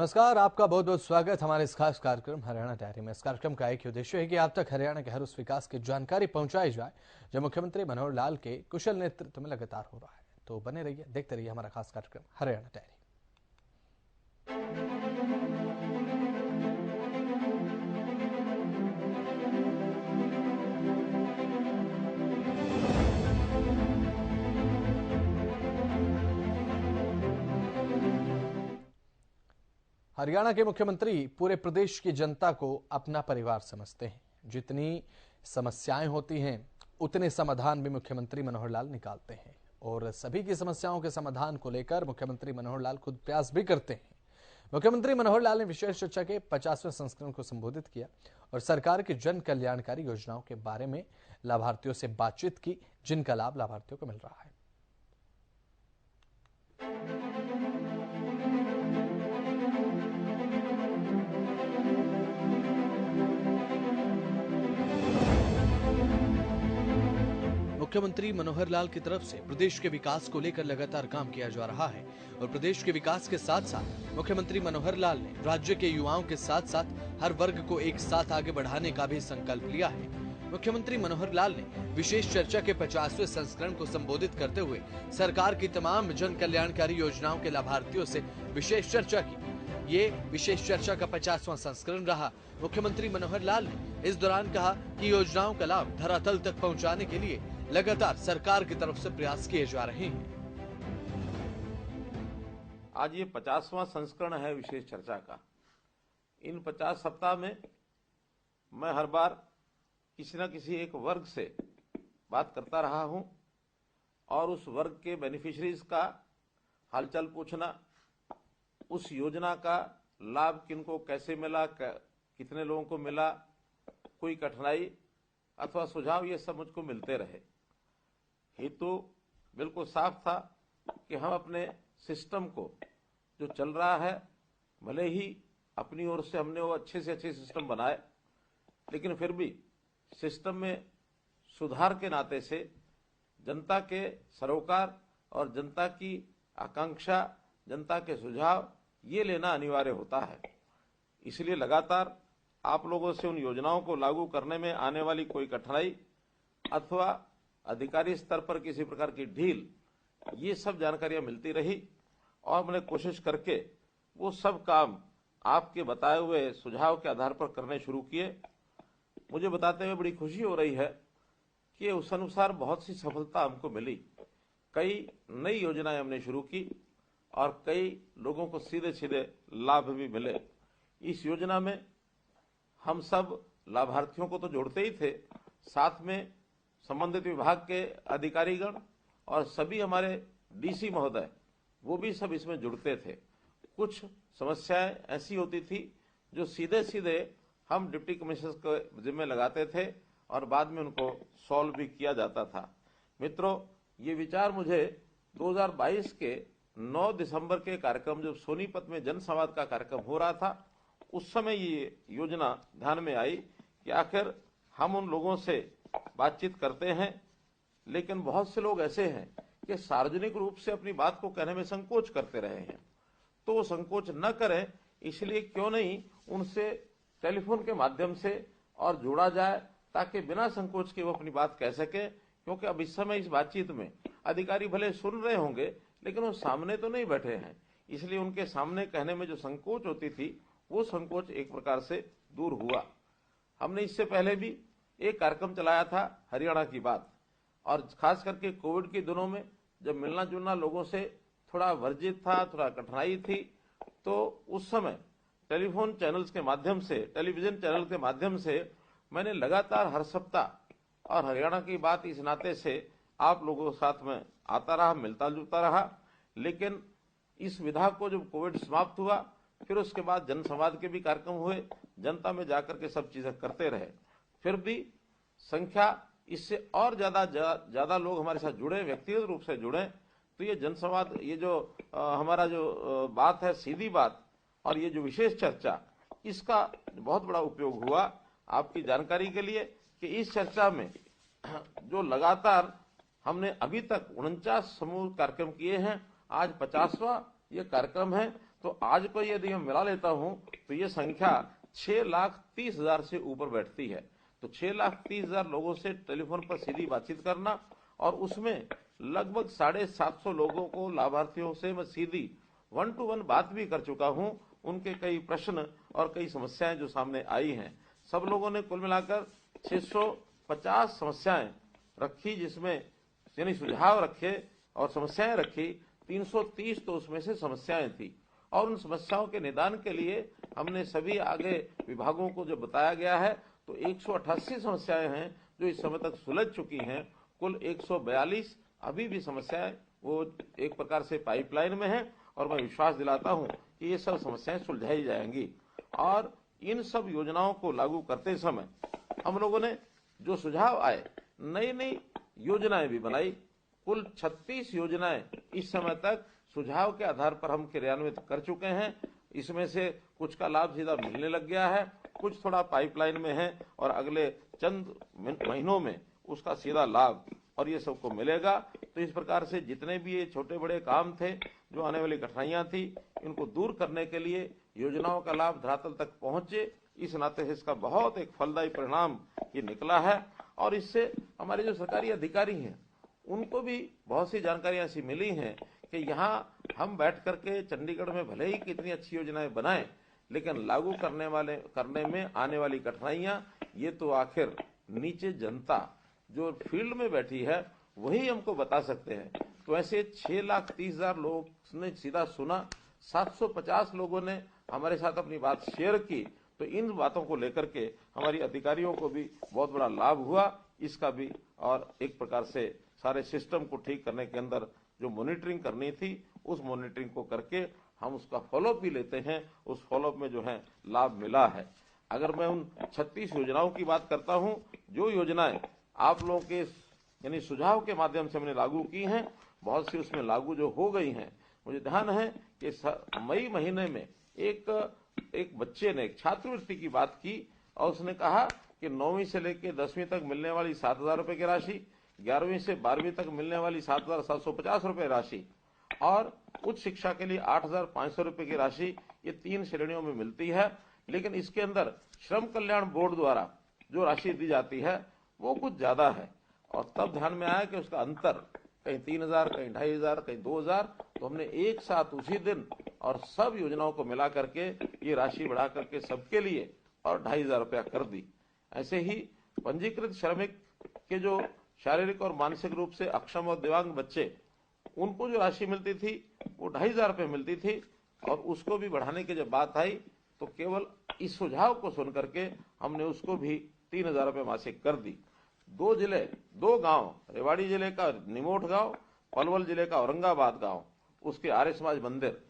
नमस्कार, आपका बहुत बहुत स्वागत हमारे इस खास कार्यक्रम हरियाणा डायरी में। इस कार्यक्रम का एक ही उद्देश्य है कि आप तक हरियाणा के हर उस विकास की जानकारी पहुंचाई जाए जो मुख्यमंत्री मनोहर लाल के कुशल नेतृत्व में लगातार हो रहा है। तो बने रहिए, देखते रहिए हमारा खास कार्यक्रम हरियाणा डायरी। हरियाणा के मुख्यमंत्री पूरे प्रदेश की जनता को अपना परिवार समझते हैं। जितनी समस्याएं होती हैं उतने समाधान भी मुख्यमंत्री मनोहर लाल निकालते हैं और सभी की समस्याओं के समाधान को लेकर मुख्यमंत्री मनोहर लाल खुद प्रयास भी करते हैं। मुख्यमंत्री मनोहर लाल ने विशेष चर्चा के 50वें संस्करण को संबोधित किया और सरकार की जन कल्याणकारी योजनाओं के बारे में लाभार्थियों से बातचीत की, जिनका लाभ लाभार्थियों को मिल रहा है। मुख्यमंत्री मनोहर लाल की तरफ से प्रदेश के विकास को लेकर लगातार काम किया जा रहा है और प्रदेश के विकास के साथ साथ मुख्यमंत्री मनोहर लाल ने राज्य के युवाओं के साथ साथ हर वर्ग को एक साथ आगे बढ़ाने का भी संकल्प लिया है। मुख्यमंत्री मनोहर लाल ने विशेष चर्चा के 50वें संस्करण को संबोधित करते हुए सरकार की तमाम जन कल्याणकारी योजनाओं के लाभार्थियों से विशेष चर्चा की। ये विशेष चर्चा का 50वां संस्करण रहा। मुख्यमंत्री मनोहर लाल ने इस दौरान कहा कि योजनाओं का लाभ धरातल तक पहुंचाने के लिए लगातार सरकार की तरफ से प्रयास किए जा रहे हैं। आज ये 50वां संस्करण है विशेष चर्चा का। इन 50 सप्ताह में मैं हर बार किसी न किसी एक वर्ग से बात करता रहा हूं और उस वर्ग के बेनिफिशरीज का हालचाल पूछना, उस योजना का लाभ किनको कैसे मिला, कितने लोगों को मिला, कोई कठिनाई अथवा सुझाव, ये सब मुझको मिलते रहे। हेतु बिल्कुल साफ था कि हम अपने सिस्टम को जो चल रहा है, भले ही अपनी ओर से हमने वो अच्छे से अच्छे सिस्टम बनाए, लेकिन फिर भी सिस्टम में सुधार के नाते से जनता के सरोकार और जनता की आकांक्षा, जनता के सुझाव ये लेना अनिवार्य होता है। इसलिए लगातार आप लोगों से उन योजनाओं को लागू करने में आने वाली कोई कठिनाई अथवा अधिकारी स्तर पर किसी प्रकार की ढील, ये सब जानकारियां मिलती रही और हमने कोशिश करके वो सब काम आपके बताए हुए सुझाव के आधार पर करने शुरू किए। मुझे बताते हुए बड़ी खुशी हो रही है कि उस अनुसार बहुत सी सफलता हमको मिली। कई नई योजनाएं हमने शुरू की और कई लोगों को सीधे सीधे लाभ भी मिले। इस योजना में हम सब लाभार्थियों को तो जोड़ते ही थे, साथ में संबंधित विभाग के अधिकारीगण और सभी हमारे डीसी महोदय, वो भी सब इसमें जुड़ते थे। कुछ समस्याएं ऐसी होती थी जो सीधे सीधे हम डिप्टी कमिश्नर के जिम्मे लगाते थे और बाद में उनको सॉल्व भी किया जाता था। मित्रों, ये विचार मुझे 2022 के 9 दिसंबर के कार्यक्रम, जब सोनीपत में जनसंवाद का कार्यक्रम हो रहा था, उस समय ये योजना ध्यान में आई कि आखिर हम उन लोगों से बातचीत करते हैं, लेकिन बहुत से लोग ऐसे हैं कि सार्वजनिक रूप से अपनी बात को कहने में संकोच करते रहे हैं। तो वो संकोच न करें, इसलिए क्यों नहीं उनसे टेलीफोन के माध्यम से और जुड़ा जाए, ताकि बिना संकोच के वो अपनी बात कह सके। क्योंकि अब इस समय इस बातचीत में अधिकारी भले सुन रहे होंगे, लेकिन वो सामने तो नहीं बैठे हैं, इसलिए उनके सामने कहने में जो संकोच होती थी, वो संकोच एक प्रकार से दूर हुआ। हमने इससे पहले भी एक कार्यक्रम चलाया था, हरियाणा की बात, और खास करके कोविड के दिनों में जब मिलना जुलना लोगों से थोड़ा वर्जित था, थोड़ा कठिनाई थी, तो उस समय टेलीफोन चैनल्स के माध्यम से, टेलीविजन चैनल के माध्यम से मैंने लगातार हर सप्ताह और हरियाणा की बात इस नाते से आप लोगों के साथ में आता रहा, मिलता जुलता रहा। लेकिन इस विधा को जब कोविड समाप्त हुआ, फिर उसके बाद जनसंवाद के भी कार्यक्रम हुए, जनता में जाकर के सब चीजें करते रहे। फिर भी संख्या इससे और ज्यादा लोग हमारे साथ जुड़े, व्यक्तिगत रूप से जुड़े, तो ये जनसंवाद, ये जो हमारा जो बात है, सीधी बात, और ये जो विशेष चर्चा, इसका बहुत बड़ा उपयोग हुआ। आपकी जानकारी के लिए कि इस चर्चा में जो लगातार हमने अभी तक 49 समूह कार्यक्रम किए हैं, आज 50वां ये कार्यक्रम है, तो आज को यदि मैं मिला लेता हूं तो ये संख्या 6,30,000 से ऊपर बैठती है। तो 6,30,000 लोगों से टेलीफोन पर सीधी बातचीत करना, और उसमें लगभग 750 लोगों को, लाभार्थियों से मैं सीधी 1 to 1 बात भी कर चुका हूं। उनके कई प्रश्न और कई समस्याएं जो सामने आई हैं, सब लोगों ने कुल मिलाकर 650 समस्याएं रखी, जिसमें यानी सुझाव रखे और समस्याएं रखी। 330 तो उसमें से समस्याएं थी, और उन समस्याओं के निदान के लिए हमने सभी आगे विभागों को जो बताया गया है, तो 188 समस्याएं हैं जो इस समय तक सुलझ चुकी हैं। कुल 142 अभी भी समस्याएं वो एक प्रकार से पाइपलाइन में हैं, और मैं विश्वास दिलाता हूं कि ये सब समस्याएं सुलझाई जाएंगी। और इन सब योजनाओं को लागू करते समय हम लोगों ने जो सुझाव आए, नई नई योजनाएं भी बनाई। कुल 36 योजनाएं इस समय तक सुझाव के आधार पर हम क्रियान्वित कर चुके हैं। इसमें से कुछ का लाभ सीधा मिलने लग गया है, कुछ थोड़ा पाइपलाइन में है, और अगले चंद महीनों में उसका सीधा लाभ और ये सबको मिलेगा। तो इस प्रकार से जितने भी ये छोटे बड़े काम थे, जो आने वाली कठिनाइयां थी, इनको दूर करने के लिए योजनाओं का लाभ धरातल तक पहुंचे, इस नाते से इसका बहुत एक फलदायी परिणाम ये निकला है। और इससे हमारे जो सरकारी अधिकारी हैं, उनको भी बहुत सी जानकारियां ऐसी मिली हैं कि यहाँ हम बैठ करके चंडीगढ़ में भले ही कितनी अच्छी योजनाएं बनाएं, लेकिन लागू करने में आने वाली कठिनाइयां, ये तो आखिर नीचे जनता जो फील्ड में बैठी है वही हमको बता सकते हैं। तो ऐसे 6,30,000 लोग ने सीधा सुना, 750 लोगों ने हमारे साथ अपनी बात शेयर की। तो इन बातों को लेकर के हमारी अधिकारियों को भी बहुत बड़ा लाभ हुआ इसका भी, और एक प्रकार से सारे सिस्टम को ठीक करने के अंदर जो मॉनिटरिंग करनी थी, उस मॉनिटरिंग को करके हम उसका फॉलोअप भी लेते हैं। उस फॉलोअप में जो है लाभ मिला है। अगर मैं उन 36 योजनाओं की बात करता हूं, जो योजनाएं आप लोगों के यानी सुझाव के माध्यम से हमने लागू की हैं, बहुत सी उसमें लागू जो हो गई हैं। मुझे ध्यान है कि मई महीने में एक बच्चे ने एक छात्रवृत्ति की बात की, और उसने कहा कि 9वीं से लेकर 10वीं तक मिलने वाली 7,000 रुपए की राशि, 11वीं से 12वीं तक मिलने वाली 7,750 रुपए राशि, और उच्च शिक्षा के लिए 8,500 रुपए की राशि, ये 3 श्रेणियों में मिलती है। लेकिन इसके अंदर श्रम कल्याण बोर्ड द्वारा जो राशि दी जाती है वो कुछ ज्यादा है, और तब ध्यान में आया कि उसका अंतर कहीं 3,000, कहीं 2,500, कहीं 2,000। तो हमने एक साथ उसी दिन और सब योजनाओं को मिला करके ये राशि बढ़ा करके सबके लिए और 2,500 रुपया कर दी। ऐसे ही पंजीकृत श्रमिक के जो शारीरिक और मानसिक रूप से अक्षम और दिव्यांग बच्चे, उनको जो राशि मिलती थी वो 2,500 रुपये मिलती थी, और उसको भी बढ़ाने की जब बात आई तो केवल इस सुझाव को सुन करके हमने उसको भी 3,000 रुपये मासिक कर दी। 2 जिले, 2 गांव, रेवाड़ी जिले का निमोट गांव, पलवल जिले का औरंगाबाद गांव, उसके आर्य समाज मंदिर,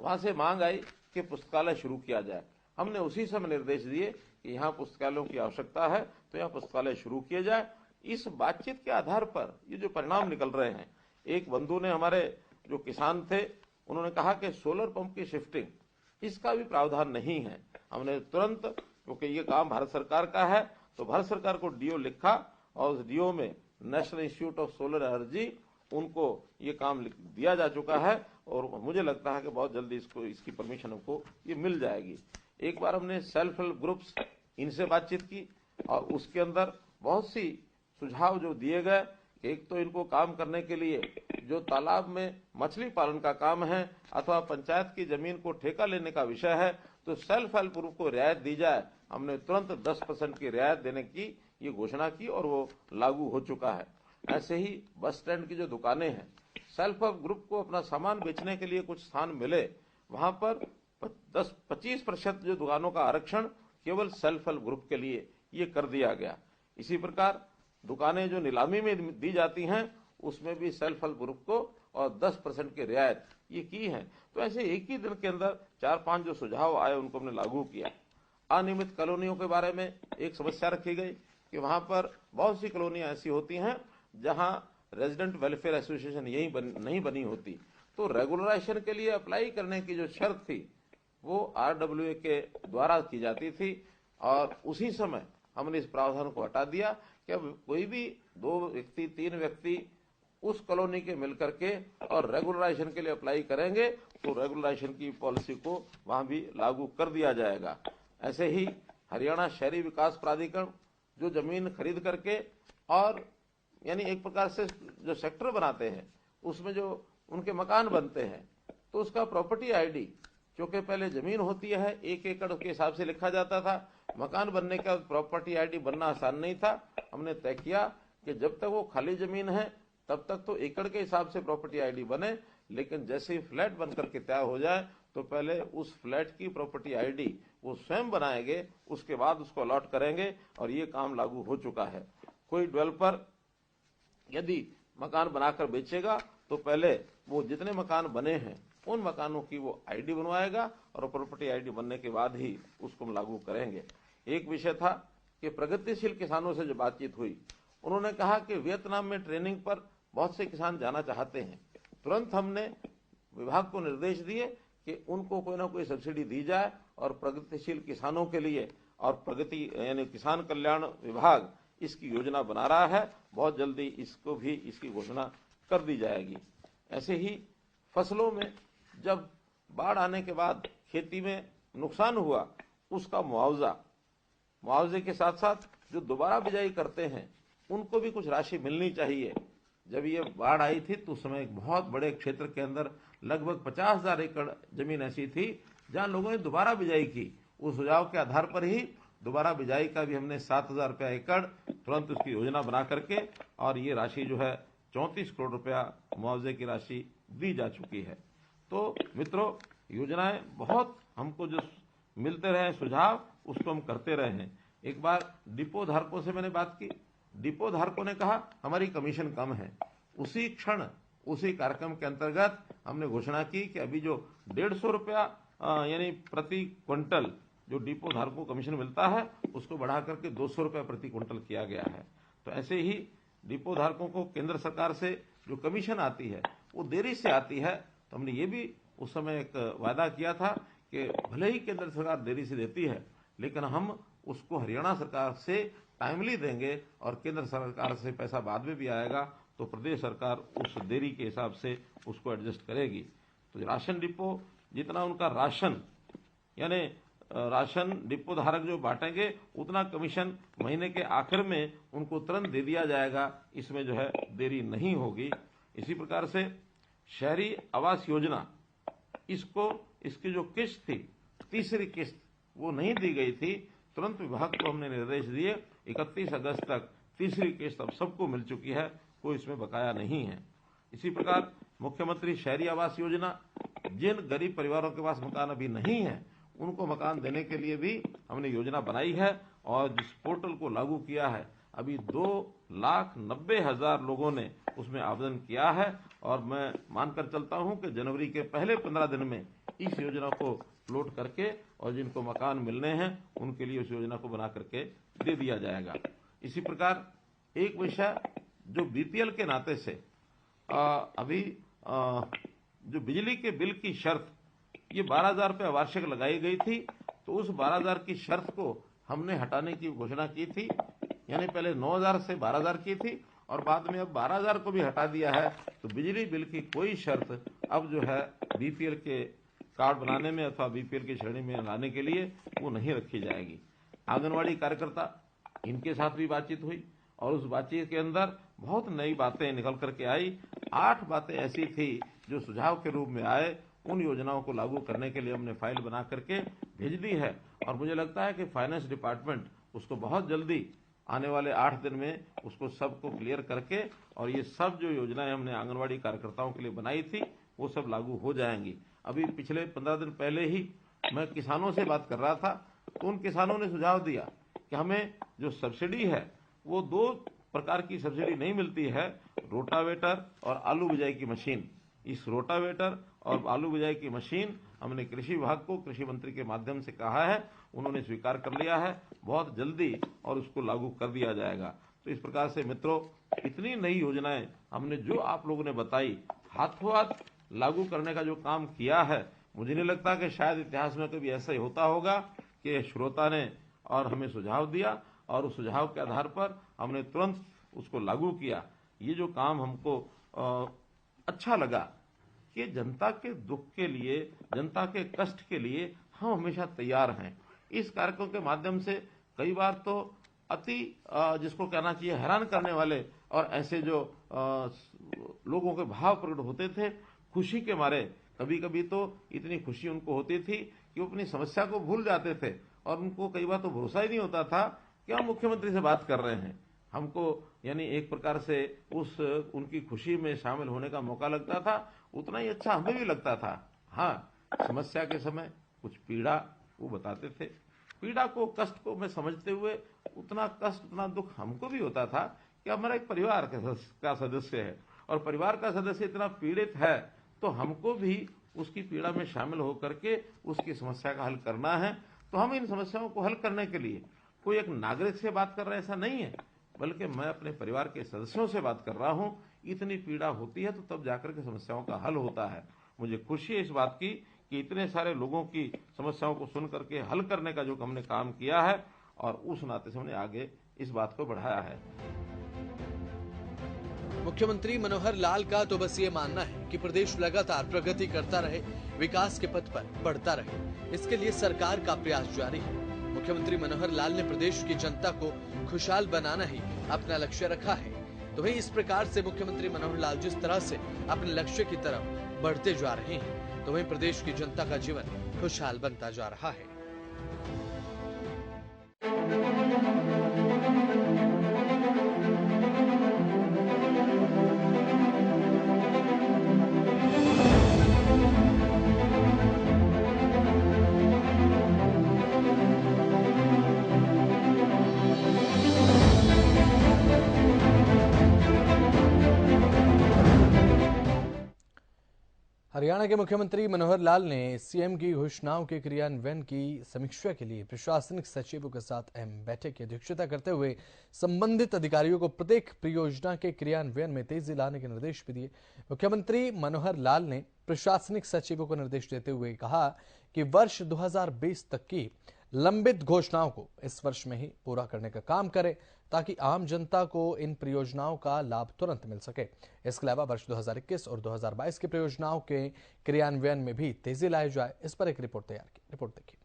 वहां से मांग आई कि पुस्तकालय शुरू किया जाए। हमने उसी समय निर्देश दिए कि यहाँ पुस्तकालयों की आवश्यकता है, तो यहाँ पुस्तकालय शुरू किए जाए। इस बातचीत के आधार पर ये जो परिणाम निकल रहे हैं, एक बंधु ने, हमारे जो किसान थे, उन्होंने कहा कि सोलर पंप की शिफ्टिंग, इसका भी प्रावधान नहीं है। हमने तुरंत, क्योंकि ये काम भारत सरकार का है, तो भारत सरकार को डीओ लिखा, और उस डीओ में national institute of solar energy, उनको ये काम दिया जा चुका है, और मुझे लगता है कि बहुत जल्दी इसकी परमिशन हमको ये मिल जाएगी। एक बार हमने सेल्फ हेल्प ग्रुप्स, इनसे बातचीत की, और उसके अंदर बहुत सी सुझाव जो दिए गए। एक तो इनको काम करने के लिए जो तालाब में मछली पालन का काम है, अथवा पंचायत की जमीन को ठेका लेने का विषय है, तो सेल्फ हेल्प ग्रुप को रियायत दी जाए। हमने तुरंत 10% की रियायत देने की ये घोषणा की, और वो लागू हो चुका है। ऐसे ही बस स्टैंड की जो दुकानें हैं, सेल्फ हेल्प ग्रुप को अपना सामान बेचने के लिए कुछ स्थान मिले, वहां पर 10-25% जो दुकानों का आरक्षण केवल सेल्फ हेल्प ग्रुप के लिए ये कर दिया गया। इसी प्रकार दुकानें जो नीलामी में दी जाती हैं, उसमें भी सेल्फ हेल्प ग्रुप को और 10% की रियायत ये की है। तो ऐसे एक ही दिन के अंदर 4-5 जो सुझाव आए, उनको हमने लागू किया। अनियमित कॉलोनियों के बारे में एक समस्या रखी गई कि वहां पर बहुत सी कॉलोनियां ऐसी होती हैं जहां रेजिडेंट वेलफेयर एसोसिएशन नहीं बनी होती, तो रेगुलराइजेशन के लिए अप्लाई करने की जो शर्त थी वो RWA के द्वारा की जाती थी, और उसी समय हमने इस प्रावधान को हटा दिया कि अब कोई भी 2 व्यक्ति 3 व्यक्ति उस कॉलोनी के मिलकर के और रेगुलराइजेशन के लिए अप्लाई करेंगे तो रेगुलराइजेशन की पॉलिसी को वहां भी लागू कर दिया जाएगा। ऐसे ही हरियाणा शहरी विकास प्राधिकरण जो जमीन खरीद करके और यानी एक प्रकार से जो सेक्टर बनाते हैं उसमें जो उनके मकान बनते हैं तो उसका प्रॉपर्टी आईडी, क्योंकि पहले जमीन होती है 1 एकड़ के हिसाब से लिखा जाता था, मकान बनने का प्रॉपर्टी आईडी बनना आसान नहीं था। हमने तय किया कि जब तक वो खाली जमीन है तब तक तो एकड़ के हिसाब से प्रॉपर्टी आईडी बने, लेकिन जैसे ही फ्लैट बनकर के तैयार हो जाए तो पहले उस फ्लैट की प्रॉपर्टी आईडी वो स्वयं बनाएंगे, उसके बाद उसको अलॉट करेंगे और ये काम लागू हो चुका है। कोई डेवलपर यदि मकान बनाकर बेचेगा तो पहले वो जितने मकान बने हैं उन मकानों की वो आईडी बनवाएगा और प्रॉपर्टी आईडी बनने के बाद ही उसको हम लागू करेंगे। एक विषय था कि प्रगतिशील किसानों से जो बातचीत हुई, उन्होंने कहा कि वियतनाम में ट्रेनिंग पर बहुत से किसान जाना चाहते हैं। तुरंत हमने विभाग को निर्देश दिए कि उनको कोई ना कोई सब्सिडी दी जाए और प्रगतिशील किसानों के लिए और प्रगति यानी किसान कल्याण विभाग इसकी योजना बना रहा है। बहुत जल्दी इसको भी इसकी घोषणा कर दी जाएगी। ऐसे ही फसलों में जब बाढ़ आने के बाद खेती में नुकसान हुआ उसका मुआवजे के साथ साथ जो दोबारा बिजाई करते हैं उनको भी कुछ राशि मिलनी चाहिए। जब ये बाढ़ आई थी तो उस समय एक बहुत बड़े क्षेत्र के अंदर लगभग 50,000 एकड़ जमीन ऐसी थी जहां लोगों ने दोबारा बिजाई की। उस सुझाव के आधार पर ही दोबारा बिजाई का भी हमने 7,000 रुपया एकड़ तुरंत उसकी योजना बना करके और ये राशि जो है 34 करोड़ रुपया मुआवजे की राशि दी जा चुकी है। तो मित्रों, योजनाएं बहुत हमको जो मिलते रहे सुझाव उसको हम करते रहे हैं। एक बार डिपो धारकों से मैंने बात की, डिपो धारकों ने कहा हमारी कमीशन कम है। उसी क्षण उसी कार्यक्रम के अंतर्गत हमने घोषणा की कि अभी जो 150 रुपया यानी प्रति क्विंटल जो डिपो धारकों को कमीशन मिलता है उसको बढ़ा करके 200 रुपया प्रति क्विंटल किया गया है। तो ऐसे ही डिपो धारकों को केंद्र सरकार से जो कमीशन आती है वो देरी से आती है। तो हमने ये भी उस समय एक वादा किया था कि भले ही केंद्र सरकार देरी से देती है लेकिन हम उसको हरियाणा सरकार से टाइमली देंगे और केंद्र सरकार से पैसा बाद में भी आएगा तो प्रदेश सरकार उस देरी के हिसाब से उसको एडजस्ट करेगी। तो राशन डिपो जितना उनका राशन यानी राशन डिपो धारक जो बांटेंगे उतना कमीशन महीने के आखिर में उनको तुरंत दे दिया जाएगा, इसमें जो है देरी नहीं होगी। इसी प्रकार से शहरी आवास योजना इसकी जो किस्त थी तीसरी किस्त वो नहीं दी गई थी, तुरंत विभाग को हमने निर्देश दिए 31 अगस्त तक तीसरी किस्त अब सबको मिल चुकी है, कोई इसमें बकाया नहीं है। इसी प्रकार मुख्यमंत्री शहरी आवास योजना जिन गरीब परिवारों के पास मकान अभी नहीं है उनको मकान देने के लिए भी हमने योजना बनाई है और जिस पोर्टल को लागू किया है अभी 2,90,000 लोगों ने उसमें आवेदन किया है और मैं मानकर चलता हूं कि जनवरी के पहले 15 दिन में इस योजना को फ्लोट करके और जिनको मकान मिलने हैं उनके लिए उस योजना को बना करके दे दिया जाएगा। इसी प्रकार एक विषय जो बीपीएल के नाते से अभी जो बिजली के बिल की शर्त ये 12,000 रुपये वार्षिक लगाई गई थी, तो उस 12,000 की शर्त को हमने हटाने की घोषणा की थी। यानी पहले 9,000 से 12,000 की थी और बाद में अब 12,000 को भी हटा दिया है। तो बिजली बिल की कोई शर्त अब जो है बीपीएल के कार्ड बनाने में अथवा बीपीएल की श्रेणी में लाने के लिए वो नहीं रखी जाएगी। आंगनवाड़ी कार्यकर्ता इनके साथ भी बातचीत हुई और उस बातचीत के अंदर बहुत नई बातें निकल करके आई। 8 बातें ऐसी थी जो सुझाव के रूप में आए, उन योजनाओं को लागू करने के लिए हमने फाइल बना करके भेज दी है और मुझे लगता है कि फाइनेंस डिपार्टमेंट उसको बहुत जल्दी आने वाले 8 दिन में उसको सबको क्लियर करके और ये सब जो योजनाएं हमने आंगनवाड़ी कार्यकर्ताओं के लिए बनाई थी वो सब लागू हो जाएंगी। अभी पिछले 15 दिन पहले ही मैं किसानों से बात कर रहा था तो उन किसानों ने सुझाव दिया कि हमें जो सब्सिडी है वो 2 प्रकार की सब्सिडी नहीं मिलती है, रोटावेटर और आलू बिजाई की मशीन। इस रोटावेटर और आलू बिजाई की मशीन हमने कृषि विभाग को कृषि मंत्री के माध्यम से कहा है, उन्होंने स्वीकार कर लिया है बहुत जल्दी और उसको लागू कर दिया जाएगा। तो इस प्रकार से मित्रों इतनी नई योजनाएं हमने जो आप लोगों ने बताई हाथों हाथ लागू करने का जो काम किया है, मुझे नहीं लगता कि शायद इतिहास में कभी ऐसा ही होता होगा कि श्रोता ने और हमें सुझाव दिया और उस सुझाव के आधार पर हमने तुरंत उसको लागू किया। ये जो काम हमको अच्छा लगा कि जनता के दुख के लिए, जनता के कष्ट के लिए हम हमेशा तैयार हैं। इस कार्यक्रम के माध्यम से कई बार तो अति जिसको कहना चाहिए हैरान करने वाले और ऐसे जो लोगों के भाव प्रकट होते थे खुशी के मारे, कभी कभी तो इतनी खुशी उनको होती थी कि वो अपनी समस्या को भूल जाते थे और उनको कई बार तो भरोसा ही नहीं होता था कि हम मुख्यमंत्री से बात कर रहे हैं। हमको यानी एक प्रकार से उस उनकी खुशी में शामिल होने का मौका लगता था, उतना ही अच्छा हमें भी लगता था। हाँ, समस्या के समय कुछ पीड़ा वो बताते थे, पीड़ा को, कष्ट को मैं समझते हुए उतना कष्ट, उतना दुख हमको भी होता था कि हमारा एक परिवार का सदस्य है और परिवार का सदस्य इतना पीड़ित है तो हमको भी उसकी पीड़ा में शामिल होकर के उसकी समस्या का हल करना है। तो हम इन समस्याओं को हल करने के लिए कोई एक नागरिक से बात कर रहे हैं ऐसा नहीं है, बल्कि मैं अपने परिवार के सदस्यों से बात कर रहा हूं। इतनी पीड़ा होती है तो तब जाकर के समस्याओं का हल होता है। मुझे खुशी है इस बात की कि इतने सारे लोगों की समस्याओं को सुन करके हल करने का जो हमने काम किया है और उस नाते से हमने आगे इस बात को बढ़ाया है। मुख्यमंत्री मनोहर लाल का तो बस ये मानना है कि प्रदेश लगातार प्रगति करता रहे, विकास के पथ पर बढ़ता रहे। इसके लिए सरकार का प्रयास जारी है। मुख्यमंत्री मनोहर लाल ने प्रदेश की जनता को खुशहाल बनाना ही अपना लक्ष्य रखा है। तो वही इस प्रकार से मुख्यमंत्री मनोहर लाल जिस तरह से अपने लक्ष्य की तरफ बढ़ते जा रहे हैं, तो वही प्रदेश की जनता का जीवन खुशहाल बनता जा रहा है। हरियाणा के मुख्यमंत्री मनोहर लाल ने सीएम की घोषणाओं के क्रियान्वयन की समीक्षा के लिए प्रशासनिक सचिवों के साथ अहम बैठक की अध्यक्षता करते हुए संबंधित अधिकारियों को प्रत्येक परियोजना के क्रियान्वयन में तेजी लाने के निर्देश भी दिए। मुख्यमंत्री मनोहर लाल ने प्रशासनिक सचिवों को निर्देश देते हुए कहा कि वर्ष 2020 तक की लंबित घोषणाओं को इस वर्ष में ही पूरा करने का काम करें ताकि आम जनता को इन परियोजनाओं का लाभ तुरंत मिल सके। इसके अलावा वर्ष 2021 और 2022 की परियोजनाओं के क्रियान्वयन में भी तेजी लाई जाए, इस पर एक रिपोर्ट तैयार की। रिपोर्ट देखिए।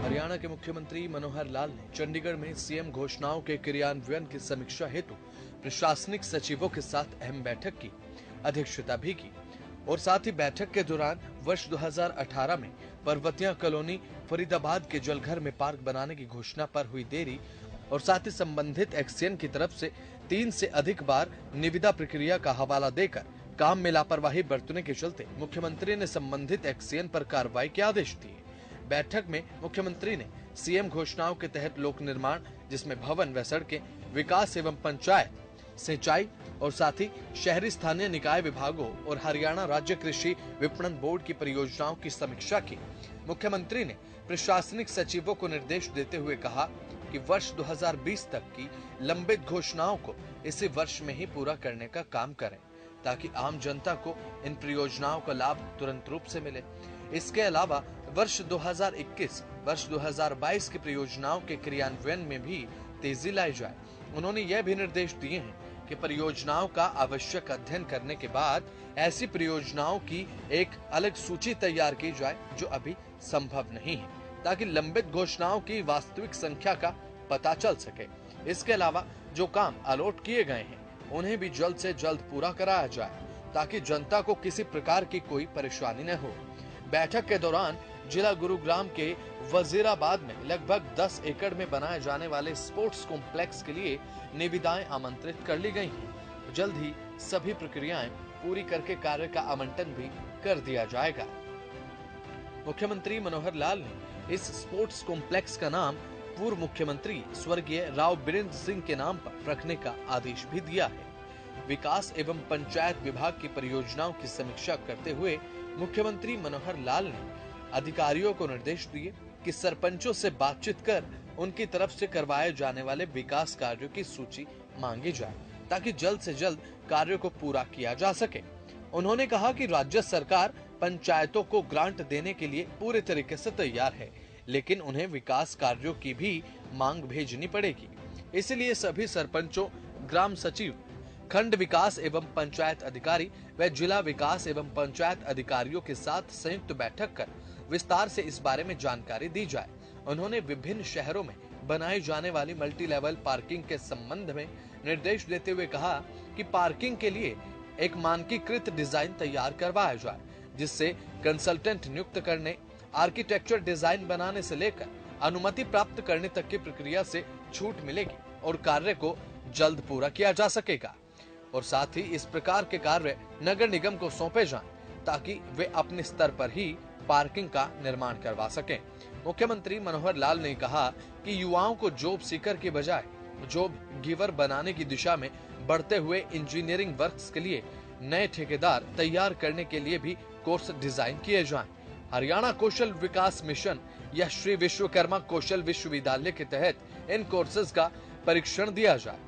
हरियाणा के मुख्यमंत्री मनोहर लाल ने चंडीगढ़ में सीएम घोषणाओं के क्रियान्वयन की समीक्षा हेतु प्रशासनिक सचिवों के साथ अहम बैठक की अध्यक्षता भी की और साथ ही बैठक के दौरान वर्ष 2018 में पर्वतिया कॉलोनी फरीदाबाद के जलघर में पार्क बनाने की घोषणा पर हुई देरी और साथ ही संबंधित एक्सीएन की तरफ से 3 से अधिक बार निविदा प्रक्रिया का हवाला देकर काम में लापरवाही बरतने के चलते मुख्यमंत्री ने संबंधित एक्सीएन पर कार्रवाई के आदेश दिए। बैठक में मुख्यमंत्री ने सीएम घोषणाओं के तहत लोक निर्माण, जिसमें भवन व सड़कें, विकास एवं पंचायत, सिंचाई और साथ ही शहरी स्थानीय निकाय विभागों और हरियाणा राज्य कृषि विपणन बोर्ड की परियोजनाओं की समीक्षा की। मुख्यमंत्री ने प्रशासनिक सचिवों को निर्देश देते हुए कहा कि वर्ष 2020 तक की लंबित घोषणाओं को इसी वर्ष में ही पूरा करने का काम करें ताकि आम जनता को इन परियोजनाओं का लाभ तुरंत रूप से मिले। इसके अलावा वर्ष 2021, वर्ष 2022 की परियोजनाओं के क्रियान्वयन में भी तेजी लाई जाए। उन्होंने यह भी निर्देश दिए हैं कि परियोजनाओं का आवश्यक अध्ययन करने के बाद ऐसी परियोजनाओं की एक अलग सूची तैयार की जाए जो अभी संभव नहीं है, ताकि लंबित घोषणाओं की वास्तविक संख्या का पता चल सके। इसके अलावा जो काम अलॉट किए गए हैं उन्हें भी जल्द से जल्द पूरा कराया जाए ताकि जनता को किसी प्रकार की कोई परेशानी न हो। बैठक के दौरान जिला गुरुग्राम के वजीराबाद में लगभग 10 एकड़ में बनाए जाने वाले स्पोर्ट्स कॉम्प्लेक्स के लिए निविदाएं आमंत्रित कर ली गई हैं। जल्द ही सभी प्रक्रियाएं पूरी करके कार्य का आवंटन भी कर दिया जाएगा। मुख्यमंत्री मनोहर लाल ने इस स्पोर्ट्स कॉम्प्लेक्स का नाम पूर्व मुख्यमंत्री स्वर्गीय राव बीरेंद्र सिंह के नाम पर रखने का आदेश भी दिया है। विकास एवं पंचायत विभाग की परियोजनाओं की समीक्षा करते हुए मुख्यमंत्री मनोहर लाल ने अधिकारियों को निर्देश दिए कि सरपंचों से बातचीत कर उनकी तरफ से करवाए जाने वाले विकास कार्यों की सूची मांगी जाए ताकि जल्द से जल्द कार्यों को पूरा किया जा सके। उन्होंने कहा कि राज्य सरकार पंचायतों को ग्रांट देने के लिए पूरे तरीके से तैयार है, लेकिन उन्हें विकास कार्यों की भी मांग भेजनी पड़ेगी। इसलिए सभी सरपंचों, ग्राम सचिव, खंड विकास एवं पंचायत अधिकारी व जिला विकास एवं पंचायत अधिकारियों के साथ संयुक्त बैठक कर विस्तार से इस बारे में जानकारी दी जाए। उन्होंने विभिन्न शहरों में बनाई जाने वाली मल्टी लेवल पार्किंग के संबंध में निर्देश देते हुए कहा कि पार्किंग के लिए एक मानकीकृत डिजाइन तैयार करवाया जाए, जिससे कंसल्टेंट नियुक्त करने, आर्किटेक्चर डिजाइन बनाने से लेकर अनुमति प्राप्त करने तक की प्रक्रिया से छूट मिलेगी और कार्य को जल्द पूरा किया जा सकेगा। और साथ ही इस प्रकार के कार्य नगर निगम को सौंपे जाएं ताकि वे अपने स्तर पर ही पार्किंग का निर्माण करवा सकें। मुख्यमंत्री मनोहर लाल ने कहा कि युवाओं को जॉब सीकर के बजाय जॉब गिवर बनाने की दिशा में बढ़ते हुए इंजीनियरिंग वर्क्स के लिए नए ठेकेदार तैयार करने के लिए भी कोर्स डिजाइन किए जाएं। हरियाणा कौशल विकास मिशन या श्री विश्वकर्मा कौशल विश्वविद्यालय के तहत इन कोर्सेज का परीक्षण दिया जाए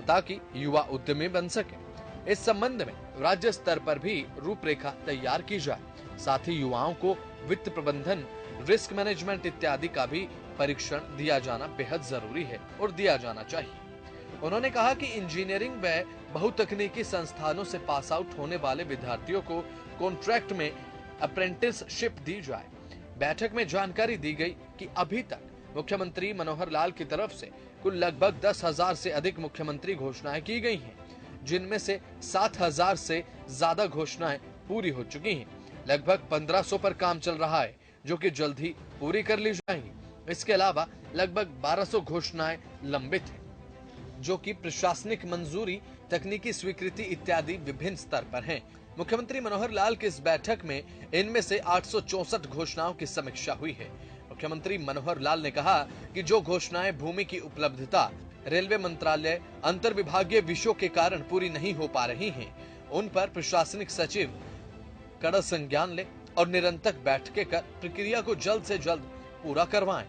ताकि युवा उद्यमी बन सके। इस संबंध में राज्य स्तर पर भी रूपरेखा तैयार की जाए। साथ ही युवाओं को वित्त प्रबंधन, रिस्क मैनेजमेंट इत्यादि का भी परीक्षण दिया जाना बेहद जरूरी है और दिया जाना चाहिए। उन्होंने कहा कि इंजीनियरिंग व बहुतकनीकी संस्थानों से पास आउट होने वाले विद्यार्थियों को कॉन्ट्रैक्ट में अप्रेंटिसशिप दी जाए। बैठक में जानकारी दी गई कि अभी तक मुख्यमंत्री मनोहर लाल की तरफ से कुल लगभग 10,000 से अधिक मुख्यमंत्री घोषणाएं की गई हैं, जिनमें से 7,000 से ज्यादा घोषणाएं पूरी हो चुकी हैं। लगभग 1,500 पर काम चल रहा है, जो कि जल्द ही पूरी कर ली जाएंगी। इसके अलावा लगभग 1,200 घोषणाएं लंबित हैं, जो कि प्रशासनिक मंजूरी, तकनीकी स्वीकृति इत्यादि विभिन्न स्तर पर हैं। मुख्यमंत्री मनोहर लाल की इस बैठक में इनमें से 864 घोषणाओं की समीक्षा हुई है। मुख्यमंत्री मनोहर लाल ने कहा कि जो घोषणाएं भूमि की उपलब्धता, रेलवे मंत्रालय, अंतर विभागीय विषयों के कारण पूरी नहीं हो पा रही हैं, उन पर प्रशासनिक सचिव कड़ा संज्ञान ले और निरंतर बैठकें कर प्रक्रिया को जल्द से जल्द पूरा करवाएं।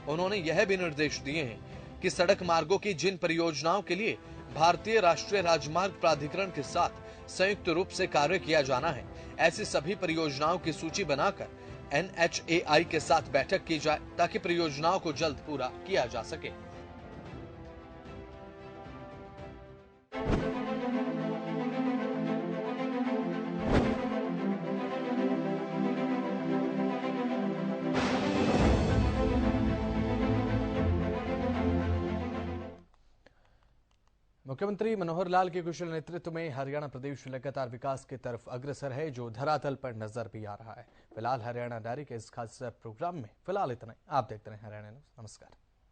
उन्होंने यह भी निर्देश दिए हैं कि सड़क मार्गों की जिन परियोजनाओं के लिए भारतीय राष्ट्रीय राजमार्ग प्राधिकरण के साथ संयुक्त रूप से कार्य किया जाना है, ऐसी सभी परियोजनाओं की सूची बनाकर NHAI के साथ बैठक की जाए ताकि परियोजनाओं को जल्द पूरा किया जा सके। मुख्यमंत्री मनोहर लाल के कुशल नेतृत्व में हरियाणा प्रदेश लगातार विकास की तरफ अग्रसर है, जो धरातल पर नजर भी आ रहा है। फिलहाल हरियाणा डायरी के इस खास प्रोग्राम में फिलहाल इतना ही। आप देखते रहे हरियाणा न्यूज़। नमस्कार।